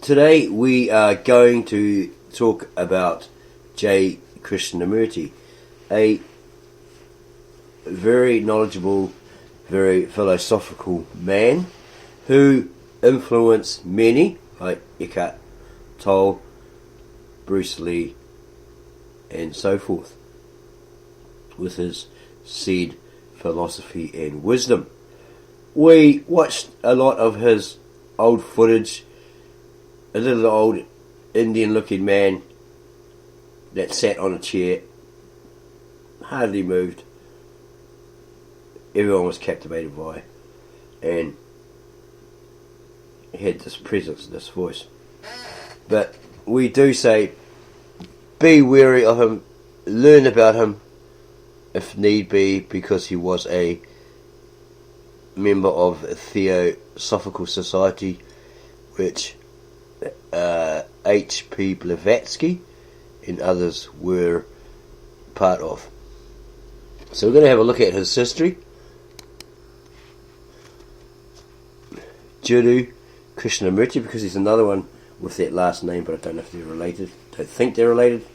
Today we are going to talk about Jiddu Krishnamurti, a very knowledgeable, very philosophical man who influenced many, like Eckhart Tolle, Bruce Lee, and so forth, with his said philosophy and wisdom. We watched a lot of his old footage. A little old Indian looking man that sat on a chair, hardly moved. Everyone was captivated by, and he had this presence, this voice. But we do say, be wary of him, learn about him if need be, because he was a member of a Theosophical Society, which H.P. Blavatsky and others were part of. So we're going to have a look at his history. Jiddu Krishnamurti, because he's another one with that last name, but I don't know if they're related. Don't think they're related.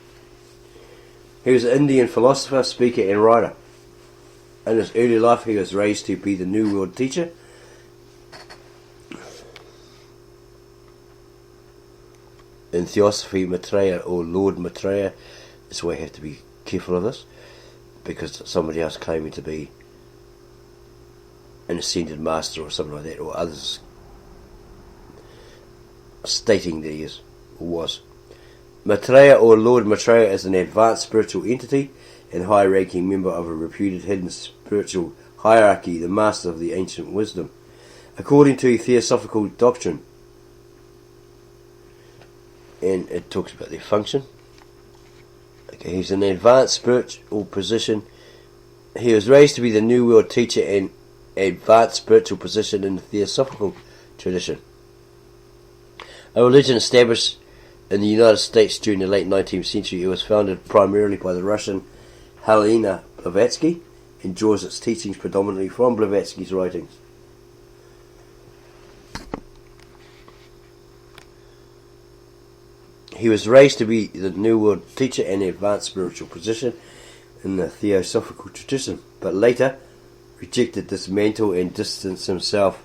He was an Indian philosopher, speaker and writer. In his early life he was raised to be the New World teacher. In Theosophy, Maitreya, or Lord Maitreya, that's why you have to be careful of this, because somebody else claiming to be an ascended master or something like that, or others stating that he is or was. Maitreya, or Lord Maitreya, is an advanced spiritual entity and high-ranking member of a reputed hidden spiritual hierarchy, the master of the ancient wisdom. According to Theosophical doctrine, and it talks about their function. Okay, he's an advanced spiritual position. He was raised to be the New World teacher and advanced spiritual position in the Theosophical tradition, a religion established in the United States during the late 19th century. It was founded primarily by the Russian Helena Blavatsky and draws its teachings predominantly from Blavatsky's writings. He was raised to be the New World teacher and advanced spiritual position in the Theosophical tradition, but later rejected this mantle and distanced himself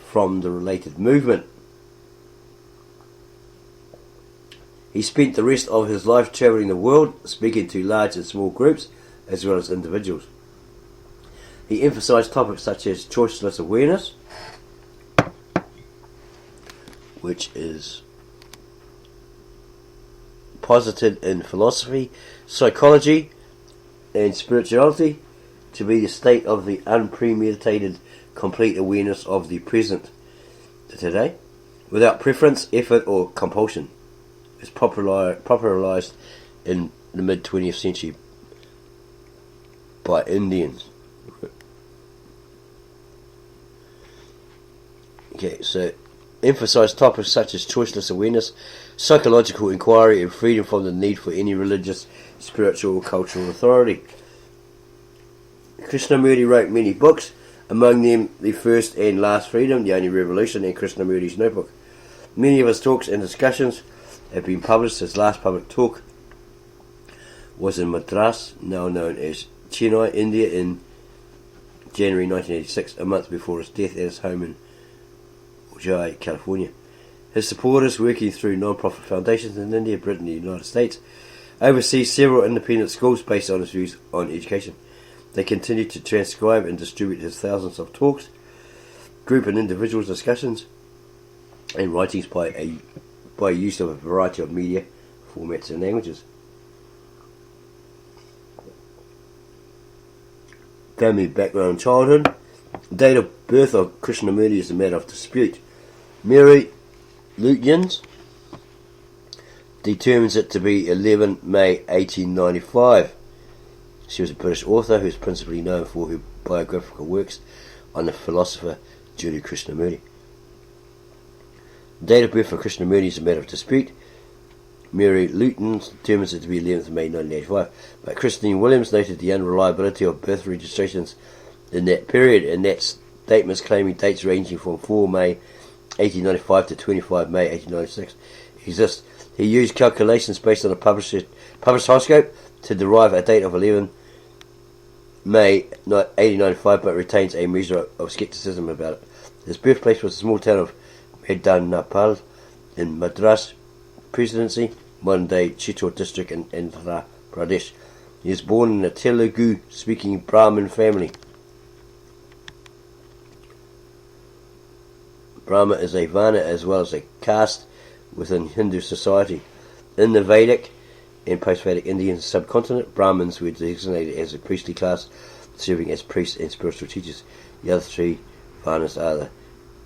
from the related movement. He spent the rest of his life travelling the world, speaking to large and small groups, as well as individuals. He emphasised topics such as choiceless awareness, which is posited in philosophy, psychology, and spirituality to be the state of the unpremeditated, complete awareness of the present today, without preference, effort, or compulsion. It's popularized in the mid-20th century by Indians. Okay, so emphasize topics such as choiceless awareness, psychological inquiry, and freedom from the need for any religious, spiritual, or cultural authority. Krishnamurti wrote many books, among them The First and Last Freedom, The Only Revolution, and Krishnamurti's Notebook. Many of his talks and discussions have been published. His last public talk was in Madras, now known as Chennai, India, in January 1986, a month before his death at his home in Ojai, California. His supporters, working through non-profit foundations in India, Britain, and the United States, oversee several independent schools based on his views on education. They continue to transcribe and distribute his thousands of talks, group and individual discussions, and writings by use of a variety of media formats and languages. Family background and childhood. Date of birth of Krishnamurti is a matter of dispute. Mary Lutyens determines it to be 11 May 1895. She was a British author who is principally known for her biographical works on the philosopher Jiddu Krishnamurti. Date of birth for Krishnamurti is a matter of dispute. Mary Lutyens determines it to be 11th May 1985, but Christine Williams noted the unreliability of birth registrations in that period, and that statements claiming dates ranging from 4 May 1895 to 25 May 1896 exists. He used calculations based on a published horoscope to derive a date of 11 May 1895, but retains a measure of skepticism about it. His birthplace was the small town of Madanapalle in Madras Presidency, modern-day Chittor district in Andhra Pradesh. He was born in a Telugu-speaking Brahmin family. Brahma is a Varna as well as a caste within Hindu society. In the Vedic and post-Vedic Indian subcontinent, Brahmins were designated as a priestly class, serving as priests and spiritual teachers. The other three Varnas are the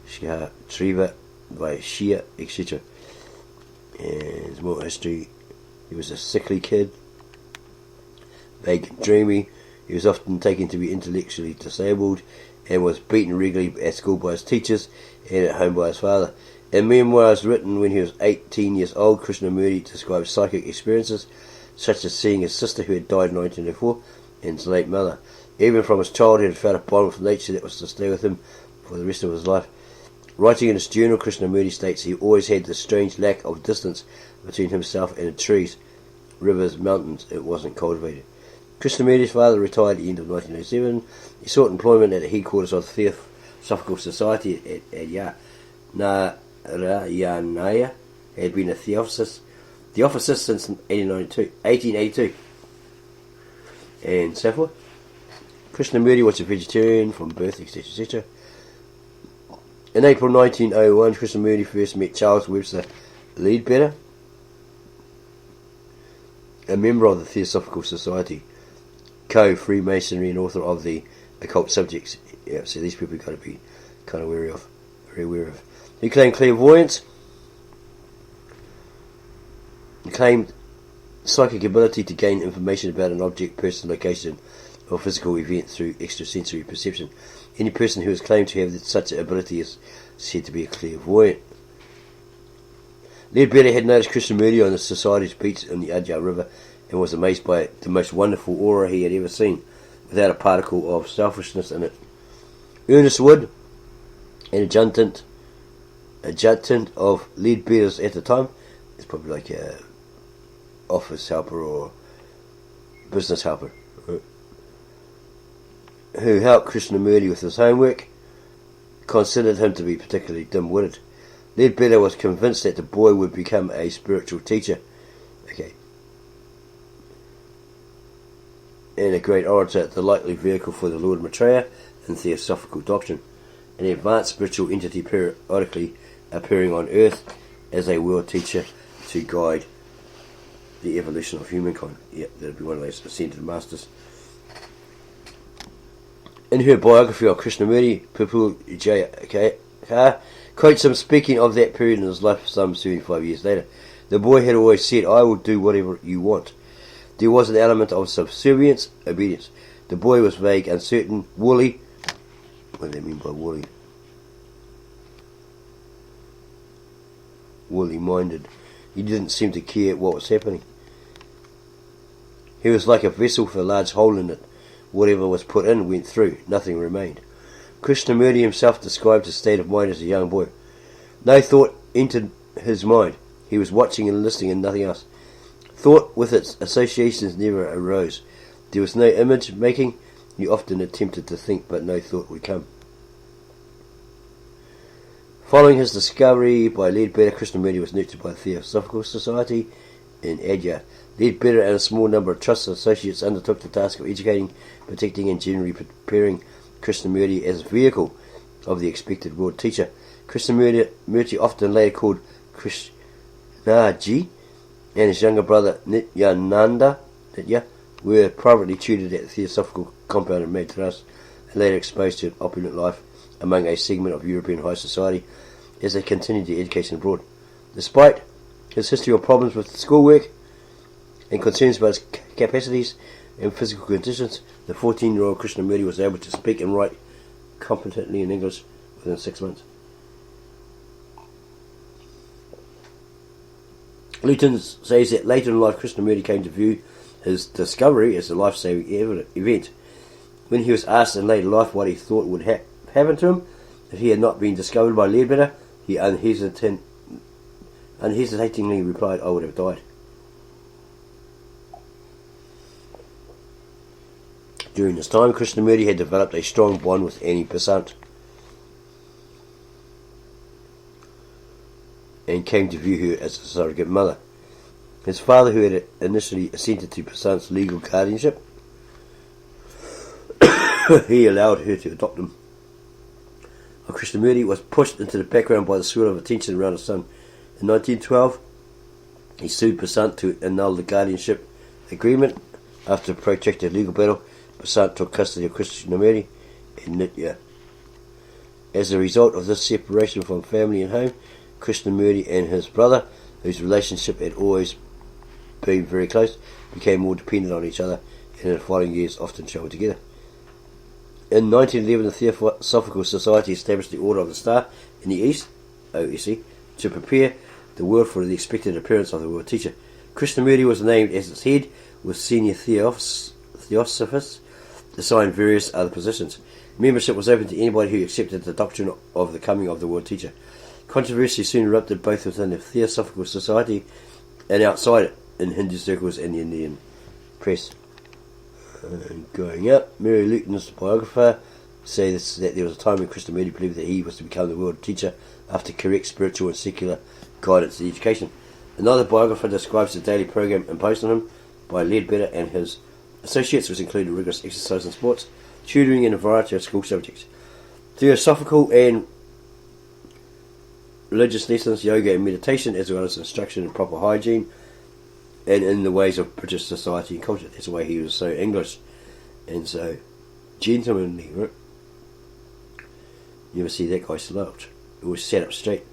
Kshatriya, Vaishya, etc. And more history. He was a sickly kid, vague and dreamy. He was often taken to be intellectually disabled and was beaten regularly at school by his teachers and at home by his father. In memoirs written when he was 18 years old, Krishnamurti described psychic experiences such as seeing his sister who had died in 1904 and his late mother. Even from his childhood, he had felt a bond with nature that was to stay with him for the rest of his life. Writing in his journal, Krishnamurti states he always had this strange lack of distance between himself and the trees, rivers, mountains. It wasn't cultivated. Krishnamurti's father retired at the end of 1907. He sought employment at the headquarters of the Theosophical Society at Narayanaya. He had been a Theosophist since 1882, and so forth. Krishnamurti was a vegetarian from birth, etc., etc. In April 1901, Krishnamurti first met Charles Webster Leadbetter, a member of the Theosophical Society, co-Freemasonry and author of the Occult Subjects. Yeah, so these people you've got to be kind of very aware of. He claimed clairvoyance. He claimed psychic ability to gain information about an object, person, location, or physical event through extrasensory perception. Any person who has claimed to have such an ability is said to be a clairvoyant. Leadbetter had noticed Krishnamurti on the Society's beach on the Ajah River and was amazed by the most wonderful aura he had ever seen, without a particle of selfishness in it. Ernest Wood, an adjutant of Leadbetter's at the time, it's probably like a office helper or business helper, who helped Krishnamurti with his homework, considered him to be particularly dim-witted. Leadbetter was convinced that the boy would become a spiritual teacher, and a great orator, the likely vehicle for the Lord Maitreya in Theosophical doctrine, an advanced spiritual entity periodically appearing on earth as a world teacher to guide the evolution of humankind. Yeah, that would be one of those ascended masters. In her biography of Krishnamurti, Pipul Jayakar quotes him speaking of that period in his life some 75 years later. The boy had always said, "I will do whatever you want." There was an element of subservience, obedience. The boy was vague, uncertain, woolly. What do they mean by woolly? Woolly-minded. He didn't seem to care what was happening. He was like a vessel with a large hole in it. Whatever was put in went through. Nothing remained. Krishnamurti himself described his state of mind as a young boy. No thought entered his mind. He was watching and listening and nothing else. Thought with its associations never arose. There was no image making. He often attempted to think, but no thought would come. Following his discovery by Leadbetter, Krishnamurti was nurtured by the Theosophical Society in Adyar. Leadbetter and a small number of trusted associates undertook the task of educating, protecting and generally preparing Krishnamurti as a vehicle of the expected world teacher. Krishnamurti, often later called Krishnaji, and his younger brother Nitya were privately tutored at the Theosophical compound in Madras and later exposed to an opulent life among a segment of European high society as they continued their education abroad. Despite his history of problems with schoolwork and concerns about his capacities and physical conditions, the 14-year-old Krishnamurti was able to speak and write competently in English within 6 months. Luton says that later in life Krishnamurti came to view his discovery as a life-saving event. When he was asked in later life what he thought would happen to him if he had not been discovered by Leadbetter, He unhesitatingly replied, "I would have died." During this time, Krishnamurti had developed a strong bond with Annie Besant and came to view her as a surrogate mother. His father, who had initially assented to Besant's legal guardianship, he allowed her to adopt him. Krishnamurti was pushed into the background by the swirl of attention around his son. In 1912, he sued Besant to annul the guardianship agreement. After a protracted legal battle, Besant took custody of Krishnamurti and Nitya. As a result of this separation from family and home, Krishnamurti and his brother, whose relationship had always been very close, became more dependent on each other, and in the following years often travelled together. In 1911, the Theosophical Society established the Order of the Star in the East, OSE, to prepare the world for the expected appearance of the world teacher. Krishnamurti was named as its head, with senior Theosophists assigned various other positions. Membership was open to anybody who accepted the doctrine of the coming of the world teacher. Controversy soon erupted both within the Theosophical Society and outside it, in Hindu circles and the Indian press. Going up, Mary Luton's biographer says that there was a time when Krishnamurti believed that he was to become the world teacher after correct spiritual and secular guidance and education. Another biographer describes the daily program imposed on him by Leadbetter and his associates, which included rigorous exercise and sports, tutoring and a variety of school subjects, theosophical and religious lessons, yoga and meditation, as well as instruction in proper hygiene and in the ways of British society and culture. That's why he was so English and so gentlemanly, right? You ever see that guy slouch? He was sat up straight.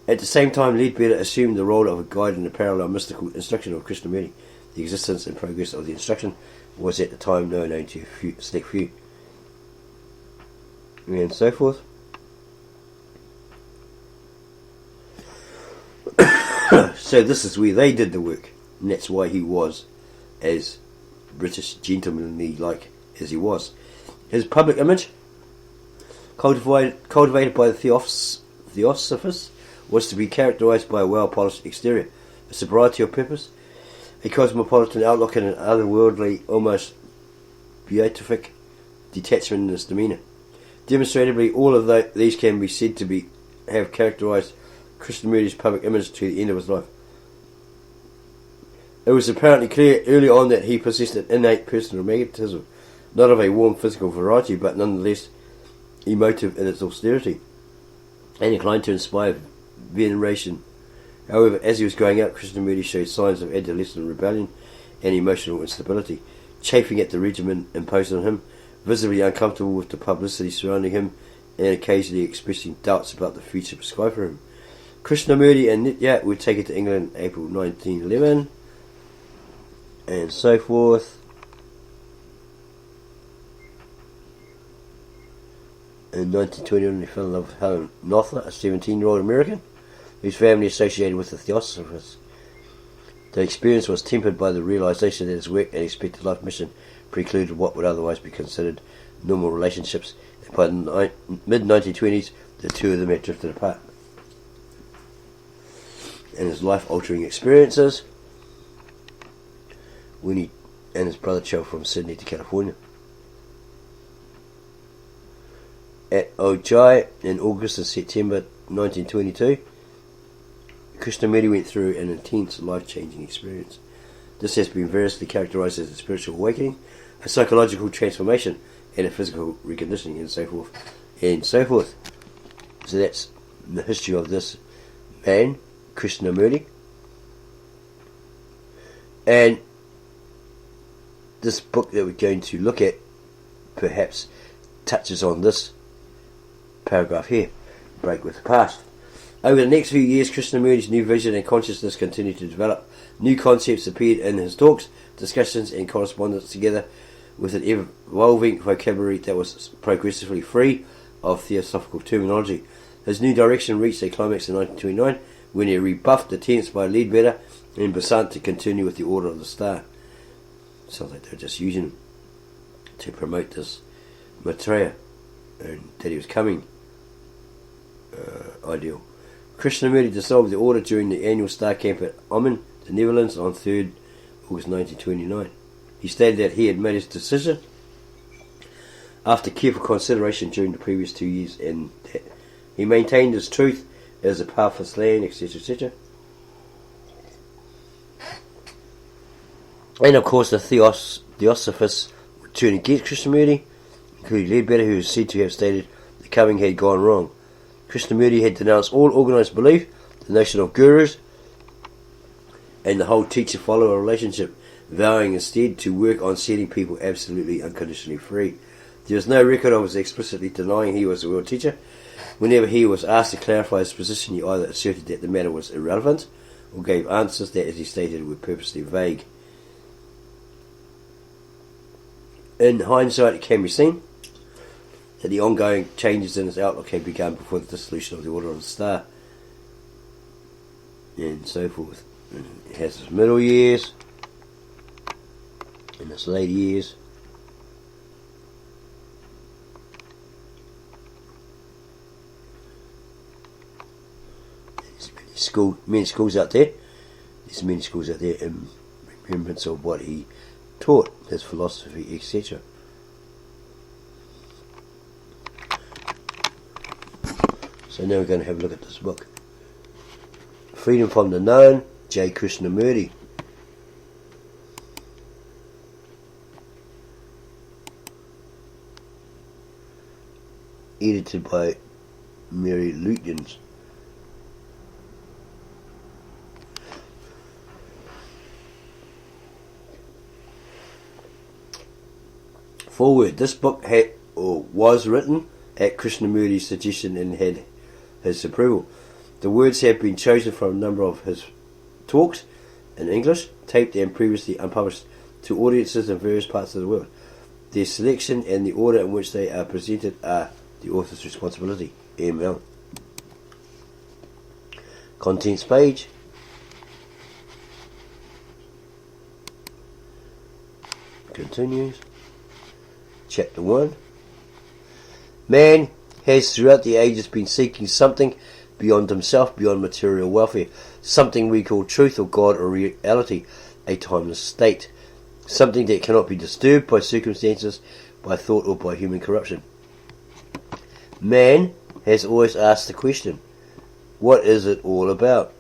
At the same time, Leadbetter assumed the role of a guide in the parallel mystical instruction of Krishnamurti. The existence and progress of the instruction was at the time known only to a select few. And so forth. So this is where they did the work. And that's why he was as British gentlemanly like as he was. His public image, cultivated by the Theosophists, was to be characterised by a well-polished exterior, a sobriety of purpose, a cosmopolitan outlook, and an otherworldly, almost beatific detachment in his demeanour. Demonstrably, all of these can be said to have characterised Krishnamurti's public image to the end of his life. It was apparently clear early on that he possessed an innate personal magnetism, not of a warm physical variety, but nonetheless emotive in its austerity, and inclined to inspire veneration. However, as he was growing up, Krishnamurti showed signs of adolescent rebellion and emotional instability, chafing at the regimen imposed on him, visibly uncomfortable with the publicity surrounding him, and occasionally expressing doubts about the future prescribed for him. Krishnamurti and Nitya were taken to England in April 1911, and so forth. In 1921, he fell in love with Helen Noether, a 17-year-old American whose family associated with the Theosophists. The experience was tempered by the realisation that his work and expected life mission precluded what would otherwise be considered normal relationships, and by the mid-1920s, the two of them had drifted apart. And his life-altering experiences when he and his brother travelled from Sydney to California. At Ojai in August and September 1922, Krishnamurti went through an intense life-changing experience. This has been variously characterised as a spiritual awakening, a psychological transformation, and a physical reconditioning, and so forth, and so forth. So that's the history of this man, Krishnamurti. And this book that we're going to look at perhaps touches on this paragraph here, break with the past. Over the next few years, Krishnamurti's new vision and consciousness continued to develop. New concepts appeared in his talks, discussions and correspondence, together with an evolving vocabulary that was progressively free of theosophical terminology. His new direction reached a climax in 1929 when he rebuffed attempts by Leadbetter and Besant to continue with the Order of the Star. Sounds like they were just using him to promote this Maitreya and that he was coming ideal. Krishnamurti dissolved the order during the annual star camp at Ommen, the Netherlands, on 3rd August 1929. He stated that he had made his decision after careful consideration during the previous 2 years, and that he maintained his truth as a path of land, etc., etc. And of course, the Theosophists turned against Krishnamurti, including Leadbetter, who is said to have stated the coming had gone wrong. Krishnamurti had denounced all organised belief, the notion of gurus, and the whole teacher-follower relationship, vowing instead to work on setting people absolutely unconditionally free. There is no record of his explicitly denying he was a world teacher. Whenever he was asked to clarify his position, he either asserted that the matter was irrelevant, or gave answers that, as he stated, were purposely vague. In hindsight, it can be seen that the ongoing changes in his outlook had begun before the dissolution of the Order of the Star, and so forth. And it has his middle years, and his late years. There's many schools out there. There's many schools out there in remembrance of what he taught, his philosophy, etc. So now we're going to have a look at this book. Freedom from the Known, J. Krishnamurti. Edited by Mary Lutyens. Forward. This book was written at Krishnamurti's suggestion and had his approval. The words have been chosen from a number of his talks in English, taped and previously unpublished, to audiences in various parts of the world. Their selection and the order in which they are presented are the author's responsibility. ML. Contents page. Continues. Chapter 1. Man has throughout the ages been seeking something beyond himself, beyond material welfare, something we call truth or God or reality, a timeless state, something that cannot be disturbed by circumstances, by thought or by human corruption. Man has always asked the question, what is it all about?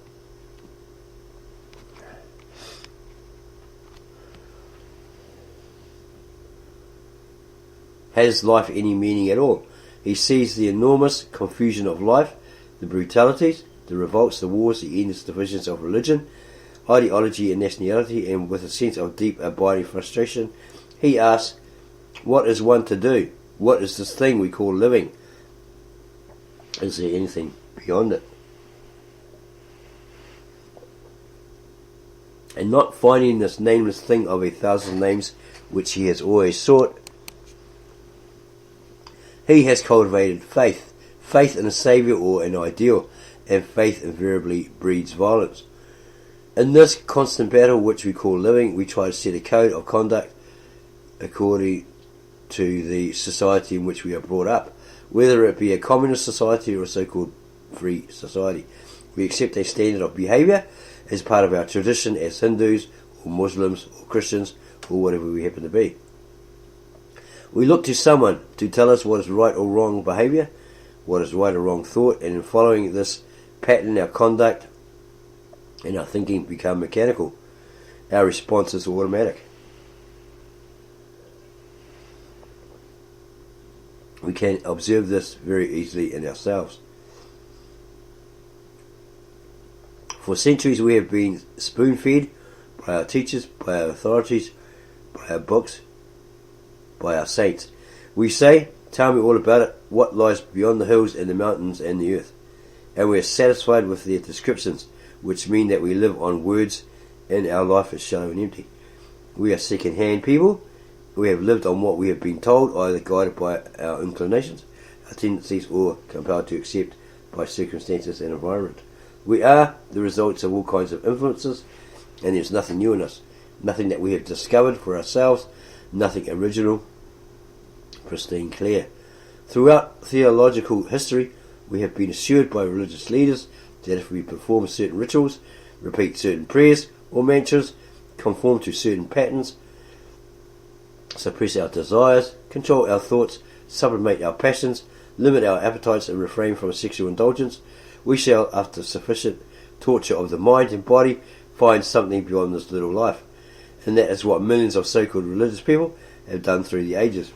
Has life any meaning at all? He sees the enormous confusion of life, the brutalities, the revolts, the wars, the endless divisions of religion, ideology and nationality, and with a sense of deep abiding frustration, he asks, what is one to do? What is this thing we call living? Is there anything beyond it? And not finding this nameless thing of 1,000 names which he has always sought, he has cultivated faith, faith in a saviour or an ideal, and faith invariably breeds violence. In this constant battle which we call living, we try to set a code of conduct according to the society in which we are brought up, whether it be a communist society or a so-called free society. We accept a standard of behaviour as part of our tradition as Hindus or Muslims or Christians or whatever we happen to be. We look to someone to tell us what is right or wrong behaviour, what is right or wrong thought, and in following this pattern our conduct and our thinking become mechanical. Our response is automatic. We can observe this very easily in ourselves. For centuries we have been spoon-fed by our teachers, by our authorities, by our books, by our saints. We say, tell me all about it, what lies beyond the hills and the mountains and the earth. And we are satisfied with their descriptions, which mean that we live on words and our life is shallow and empty. We are second-hand people. We have lived on what we have been told, either guided by our inclinations, our tendencies, or compelled to accept by circumstances and environment. We are the results of all kinds of influences, and there is nothing new in us, nothing that we have discovered for ourselves, nothing original, pristine, clear. Throughout theological history, we have been assured by religious leaders that if we perform certain rituals, repeat certain prayers or mantras, conform to certain patterns, suppress our desires, control our thoughts, sublimate our passions, limit our appetites and refrain from sexual indulgence, we shall, after sufficient torture of the mind and body, find something beyond this little life. And that is what millions of so-called religious people have done through the ages.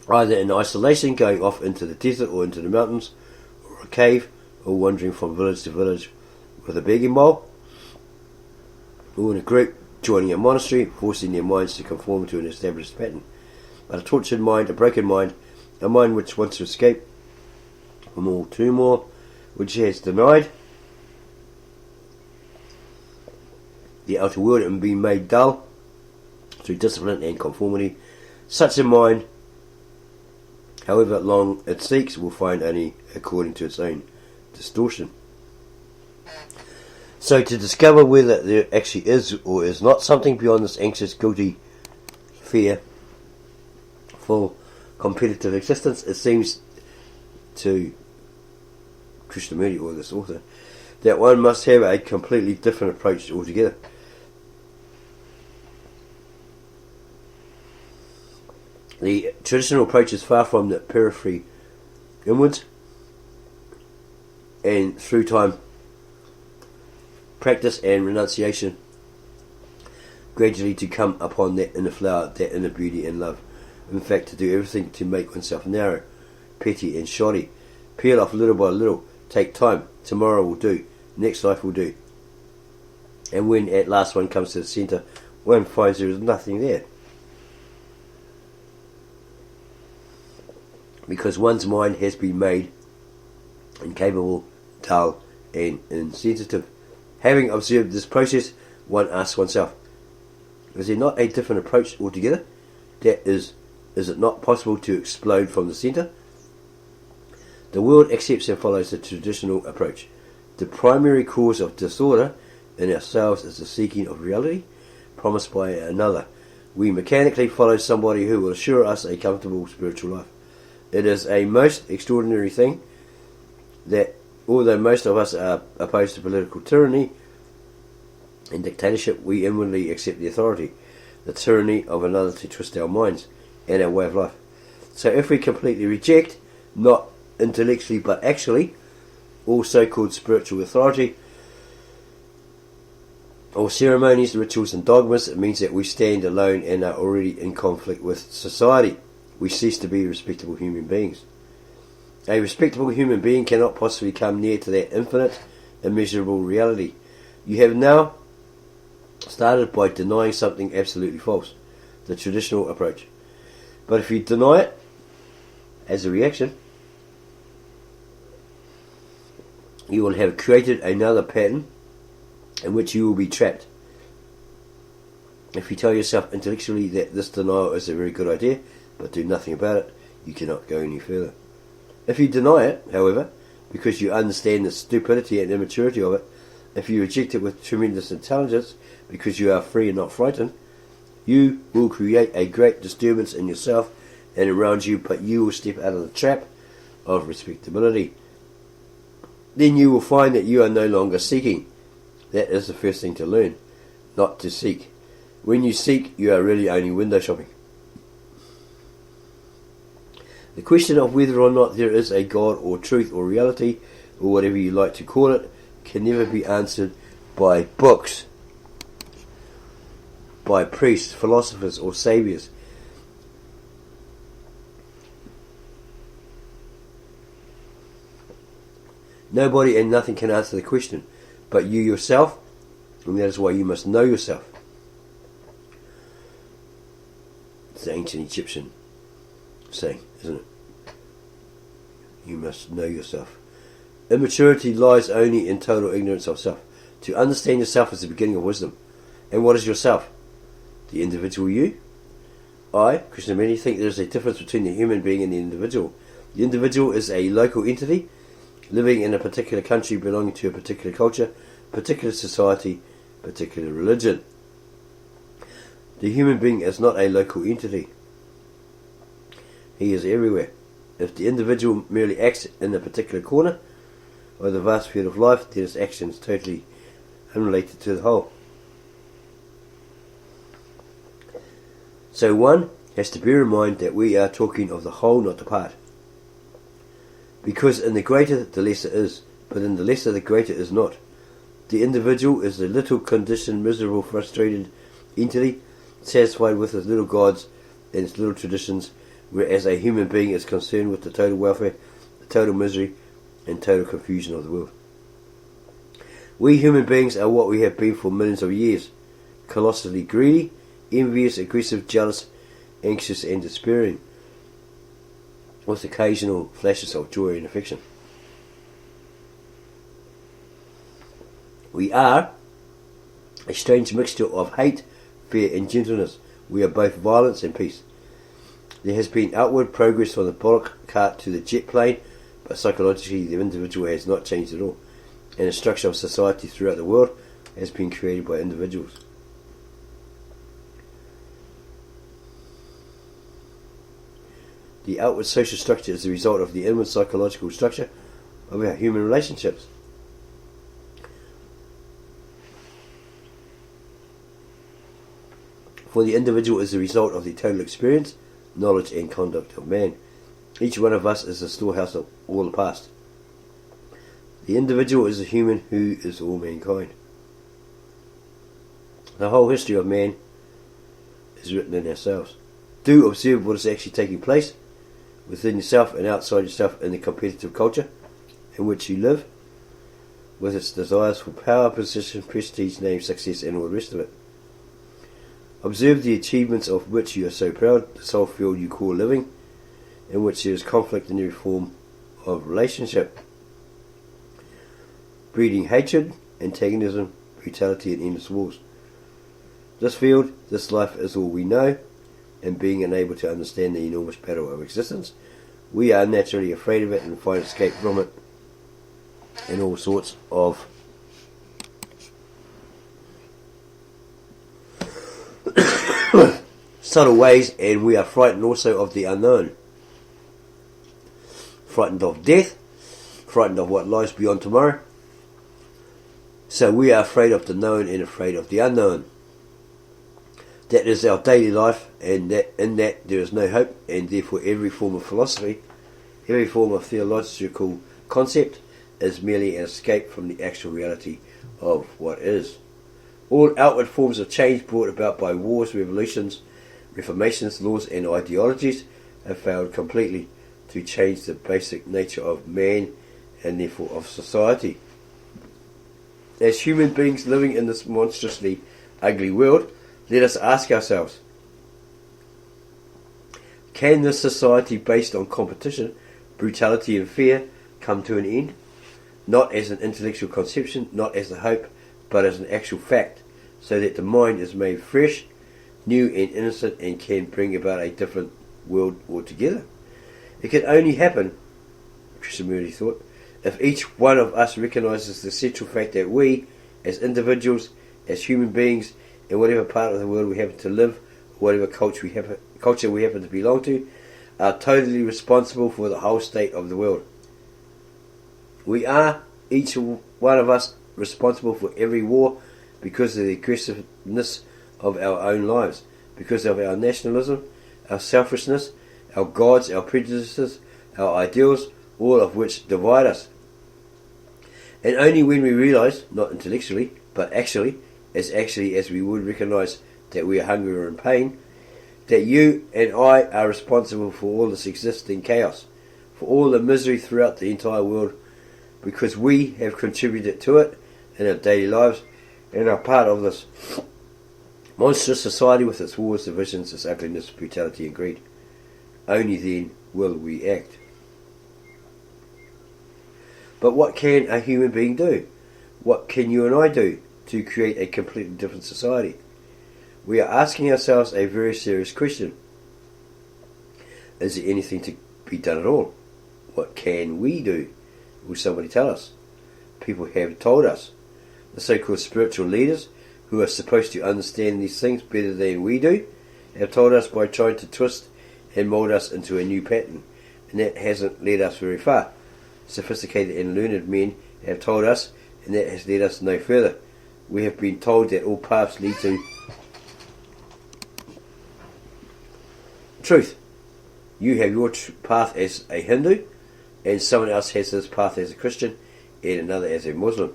Either in isolation, going off into the desert or into the mountains, or a cave, or wandering from village to village with a begging bowl, or in a group, joining a monastery, forcing their minds to conform to an established pattern. But a tortured mind, a broken mind, a mind which wants to escape from all turmoil, which has denied the outer world and been made dull through discipline and conformity, such a mind, however long it seeks, will find only according to its own distortion. So to discover whether there actually is or is not something beyond this anxious, guilty, fearful, competitive existence, it seems to Krishnamurti, or this author, that one must have a completely different approach altogether. The traditional approach is far from the periphery inwards, and through time, practice and renunciation, gradually to come upon that inner flower, that inner beauty and love. In fact, to do everything to make oneself narrow, petty and shoddy, peel off little by little, take time, tomorrow will do, next life will do. And when at last one comes to the centre, one finds there is nothing there. Because one's mind has been made incapable, dull and insensitive. Having observed this process, one asks oneself, is there not a different approach altogether? That is it not possible to explode from the centre? The world accepts and follows the traditional approach. The primary cause of disorder in ourselves is the seeking of reality promised by another. We mechanically follow somebody who will assure us a comfortable spiritual life. It is a most extraordinary thing that, although most of us are opposed to political tyranny and dictatorship, we inwardly accept the authority, the tyranny of another to twist our minds and our way of life. So if we completely reject, not intellectually but actually, all so-called spiritual authority, all ceremonies, rituals and dogmas, it means that we stand alone and are already in conflict with society. We cease to be respectable human beings. A respectable human being cannot possibly come near to that infinite, immeasurable reality. You have now started by denying something absolutely false, the traditional approach. But if you deny it as a reaction, you will have created another pattern in which you will be trapped. If you tell yourself intellectually that this denial is a very good idea, but do nothing about it, you cannot go any further. If you deny it, however, because you understand the stupidity and immaturity of it, if you reject it with tremendous intelligence, because you are free and not frightened, you will create a great disturbance in yourself and around you, but you will step out of the trap of respectability. Then you will find that you are no longer seeking. That is the first thing to learn, not to seek. When you seek, you are really only window shopping. The question of whether or not there is a God or truth or reality, or whatever you like to call it, can never be answered by books, by priests, philosophers or saviors. Nobody and nothing can answer the question but you yourself, and that is why you must know yourself. It's the ancient Egyptian saying, isn't it? You must know yourself. Immaturity lies only in total ignorance of self. To understand yourself is the beginning of wisdom. And what is yourself? The individual you? I, Krishnamurti, think there is a difference between the human being and the individual. The individual is a local entity, living in a particular country, belonging to a particular culture, particular society, particular religion. The human being is not a local entity. He is everywhere. If the individual merely acts in a particular corner of the vast field of life, then his action is totally unrelated to the whole. So one has to bear in mind that we are talking of the whole, not the part. Because in the greater the lesser is, but in the lesser the greater is not. The individual is a little conditioned, miserable, frustrated entity, satisfied with his little gods and his little traditions, whereas a human being is concerned with the total welfare, the total misery, and total confusion of the world. We human beings are what we have been for millions of years, colossally greedy, envious, aggressive, jealous, anxious, and despairing, with occasional flashes of joy and affection. We are a strange mixture of hate, fear, and gentleness. We are both violence and peace. There has been outward progress from the bullock cart to the jet plane, but psychologically the individual has not changed at all, and the structure of society throughout the world has been created by individuals. The outward social structure is the result of the inward psychological structure of our human relationships. For the individual is the result of the total experience, knowledge, and conduct of man. Each one of us is the storehouse of all the past. The individual is the human who is all mankind. The whole history of man is written in ourselves. Do observe what is actually taking place within yourself and outside yourself in the competitive culture in which you live, with its desires for power, position, prestige, name, success, and all the rest of it. Observe the achievements of which you are so proud, the sole field you call living, in which there is conflict in every form of relationship, breeding hatred, antagonism, brutality, and endless wars. This field, this life is all we know, and being unable to understand the enormous battle of existence, we are naturally afraid of it and find escape from it in all sorts of subtle ways, and we are frightened also of the unknown. Frightened of death, frightened of what lies beyond tomorrow. So we are afraid of the known and afraid of the unknown. That is our daily life, and that in that there is no hope, and therefore every form of philosophy, every form of theological concept is merely an escape from the actual reality of what is. All outward forms of change brought about by wars, revolutions, reformations, laws, and ideologies have failed completely to change the basic nature of man and therefore of society. As human beings living in this monstrously ugly world, let us ask ourselves, can this society based on competition, brutality and fear come to an end? Not as an intellectual conception, not as a hope, but as an actual fact, so that the mind is made fresh, new and innocent, and can bring about a different world altogether. It can only happen, Krishnamurti thought, if each one of us recognises the central fact that we, as individuals, as human beings, in whatever part of the world we happen to live, or whatever culture we happen to belong to, are totally responsible for the whole state of the world. We are, each one of us, responsible for every war because of the aggressiveness of our own lives, because of our nationalism, our selfishness, our gods, our prejudices, our ideals, all of which divide us. And only when we realise, not intellectually, but actually as we would recognise that we are hungry or in pain, that you and I are responsible for all this existing chaos, for all the misery throughout the entire world, because we have contributed to it in our daily lives and are part of this monstrous society with its wars, divisions, its ugliness, brutality and greed. Only then will we act. But what can a human being do? What can you and I do to create a completely different society? We are asking ourselves a very serious question. Is there anything to be done at all? What can we do? Will somebody tell us? People have told us. The so-called spiritual leaders, who are supposed to understand these things better than we do, have told us by trying to twist and mould us into a new pattern, and that hasn't led us very far. Sophisticated and learned men have told us, and that has led us no further. We have been told that all paths lead to truth. You have your path as a Hindu, and someone else has his path as a Christian, and another as a Muslim,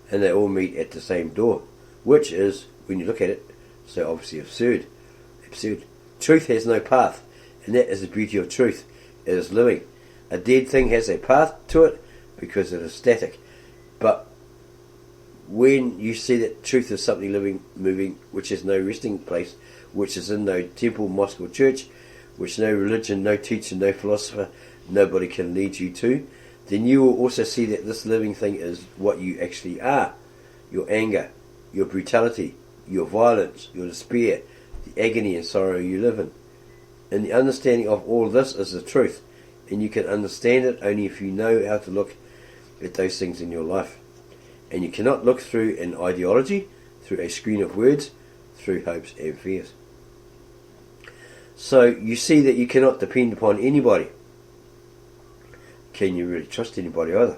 and they all meet at the same door, which is, when you look at it, so obviously absurd. Truth has no path, and that is the beauty of truth. It is living. A dead thing has a path to it because it is static. But when you see that truth is something living, moving, which has no resting place, which is in no temple, mosque or church, which no religion, no teacher, no philosopher, nobody can lead you to, then you will also see that this living thing is what you actually are. Your anger, your brutality, your violence, your despair, the agony and sorrow you live in. And the understanding of all this is the truth, and you can understand it only if you know how to look at those things in your life. And you cannot look through an ideology, through a screen of words, through hopes and fears. So you see that you cannot depend upon anybody. Can you really trust anybody either?